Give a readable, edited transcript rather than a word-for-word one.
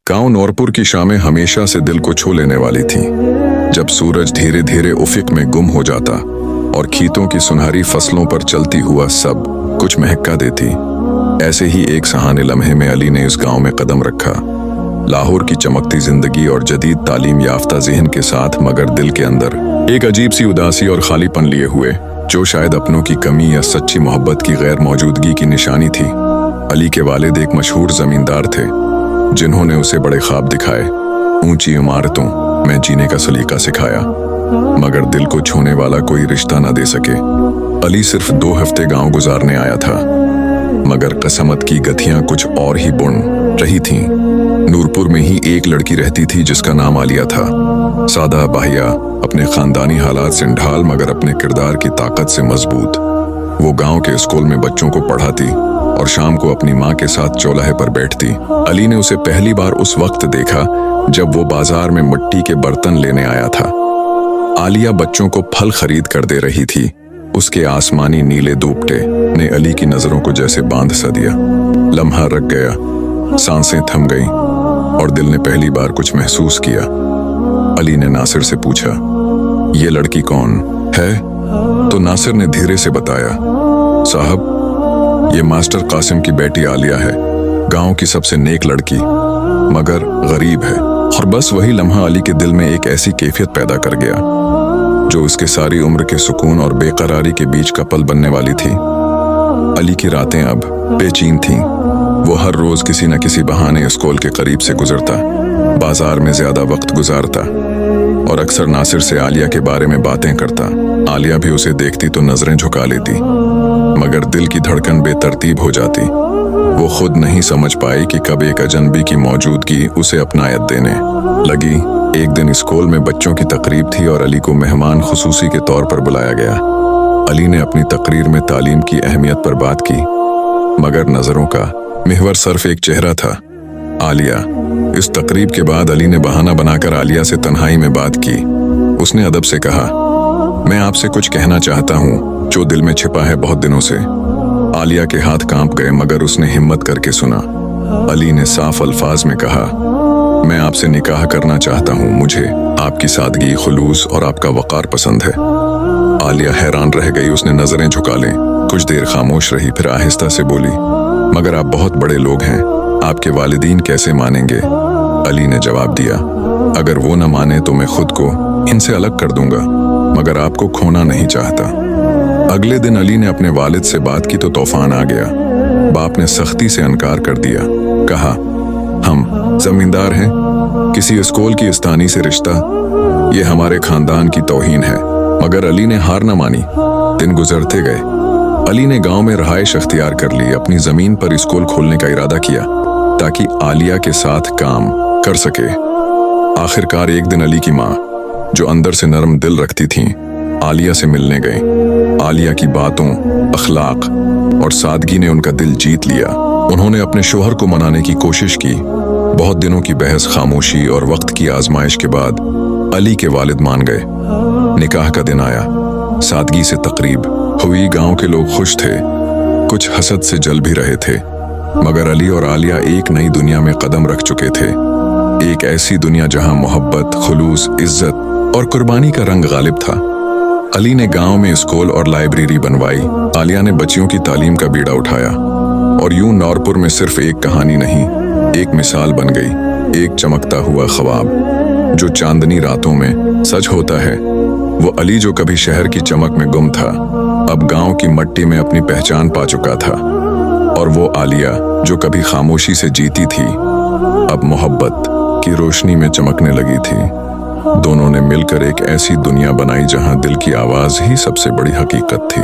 गांव नौरपुर की शामें हमेशा से दिल को छू लेने वाली थी। जब सूरज धीरे धीरे उफ़क़ में गुम हो जाता और खीतों की सुनहरी फसलों पर चलती हुआ सब कुछ महका देती, ऐसे ही एक सहाने लम्हे में अली ने इस गांव में कदम रखा। लाहौर की चमकती जिंदगी और जदीद तालीम याफ्ता ज़हन के साथ, मगर दिल के अंदर एक अजीब सी उदासी और खालीपन लिए हुए, जो शायद अपनों की कमी या सच्ची मोहब्बत की गैर मौजूदगी की निशानी थी। अली के वालिद एक मशहूर जमींदार थे, जिन्होंने उसे बड़े ख्वाब दिखाए, ऊंची इमारतों में जीने का सलीका सिखाया, मगर दिल को छूने वाला कोई रिश्ता न दे सके। अली सिर्फ 2 हफ्ते गांव गुजारने आया था, मगर किस्मत की गतियां कुछ और ही बुन रही थीं। नूरपुर में ही एक लड़की रहती थी जिसका नाम आलिया था। सादा बाहिया, अपने खानदानी हालात से ढाल, मगर अपने किरदार की ताकत से मजबूत। वो गांव के स्कूल में बच्चों को पढ़ाती और शाम को अपनी माँ के साथ चौलाहे पर बैठती। अली ने उसे पहली बार उस वक्त देखा जब वो बाजार में मिट्टी के बर्तन लेने आया था। आलिया बच्चों को फल खरीद कर दे रही थी। उसके आसमानी नीले दुपट्टे ने अली की नजरों को जैसे बांध सा दिया। लम्हा रख गया, सांसें थम गईं और दिल ने पहली बार कुछ महसूस किया। अली ने नासिर से पूछा, ये लड़की कौन है? तो नासिर ने धीरे से बताया, साहब, ये मास्टर कासिम की बेटी आलिया है, गांव की सबसे नेक लड़की, मगर गरीब है। और बस वही लम्हा अली के दिल में एक ऐसी कैफियत पैदा कर गया जो उसके सारी उम्र के सुकून और बेकरारी के बीच का पल बनने वाली थी। अली की रातें अब बेचैन थीं। वो हर रोज किसी न किसी बहाने स्कूल के करीब से गुजरता, बाजार में ज्यादा वक्त गुजारता और अक्सर नासिर से आलिया के बारे में बातें करता। आलिया भी उसे देखती तो नजरें झुका लेती, मगर दिल की धड़कन बेतरतीब हो जाती। वो खुद नहीं समझ पाई कि कब एक अजनबी की मौजूदगी उसे अपनायत देने लगी। एक दिन स्कूल में बच्चों की तकरीब थी और अली को मेहमान खुसूसी के तौर पर बुलाया गया। अली ने अपनी तकरीर में तालीम की अहमियत पर बात की, मगर नजरों का महवर सिर्फ एक चेहरा था, आलिया। इस तकरीब के बाद अली ने बहाना बनाकर आलिया से तन्हाई में बात की। उसने अदब से कहा, मैं आपसे कुछ कहना चाहता हूँ जो दिल में छिपा है बहुत दिनों से। आलिया के हाथ कांप गए, मगर उसने हिम्मत करके सुना। अली ने साफ अल्फाज में कहा, मैं आपसे निकाह करना चाहता हूँ। मुझे आपकी सादगी, खुलूस और आपका वक़ार पसंद है। आलिया हैरान रह गई। उसने नजरें झुका ली, कुछ देर खामोश रही, फिर आहिस्ता से बोली, मगर आप बहुत बड़े लोग हैं, आपके वालिदीन कैसे मानेंगे? अली ने जवाब दिया, अगर वो न माने तो मैं खुद को इनसे अलग कर दूंगा, मगर आपको खोना नहीं चाहता। अगले दिन अली ने अपने वालिद से बात की तो तूफान आ गया। बाप ने सख्ती से इनकार कर दिया। कहा, हम जमींदार हैं, किसी स्कूल की इस्तानी से रिश्ता, ये हमारे खानदान की तौहीन है। मगर अली ने हार न मानी। दिन गुजरते गए। अली ने गांव में रहाइश अख्तियार कर ली। अपनी जमीन पर स्कूल खोलने का इरादा किया ताकि आलिया के साथ काम कर सके। आखिरकार एक दिन अली की माँ, जो अंदर से नरम दिल रखती थीं, आलिया से मिलने गए। आलिया की बातों, अखलाक और सादगी ने उनका दिल जीत लिया। उन्होंने अपने शोहर को मनाने की कोशिश की। बहुत दिनों की बहस, खामोशी और वक्त की आजमाइश के बाद अली के वालिद मान गए। निकाह का दिन आया। सादगी से तकरीब हुई। गांव के लोग खुश थे, कुछ हसद से जल भी रहे थे, मगर अली और आलिया एक नई दुनिया में कदम रख चुके थे। एक ऐसी दुनिया जहां मोहब्बत, खुलूस, इज्जत और कुर्बानी का रंग गालिब था। अली ने गांव में स्कूल और लाइब्रेरी बनवाई। आलिया ने बच्चियों की तालीम का बीड़ा उठाया। और यूं नौरपुर में सिर्फ एक कहानी नहीं, एक मिसाल बन गई। एक चमकता हुआ ख्वाब जो चांदनी रातों में सच होता है। वो अली जो कभी शहर की चमक में गुम था, अब गांव की मिट्टी में अपनी पहचान पा चुका था। और वो आलिया जो कभी खामोशी से जीती थी, अब मोहब्बत की रोशनी में चमकने लगी थी। दोनों ने मिलकर एक ऐसी दुनिया बनाई जहां दिल की आवाज ही सबसे बड़ी हकीकत थी।